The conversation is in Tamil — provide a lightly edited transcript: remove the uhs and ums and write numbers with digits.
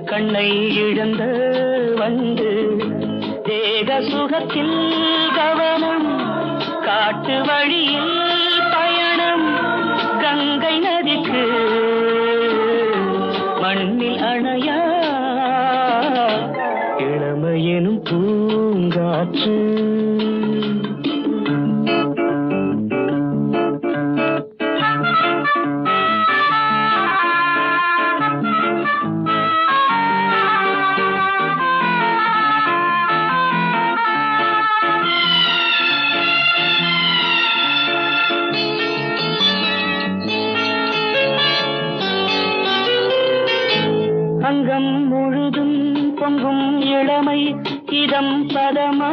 கண்ணை இழந்த வந்து தேக சுகத்தில் கவனம் காட்டு வழியில் பயணம் கங்கை நதிக்கு மண்ணில் அணையா இளமையெனும் பூங்காற்று அங்கம் முழுதும் பொங்கும் இளமை இதம் பதமா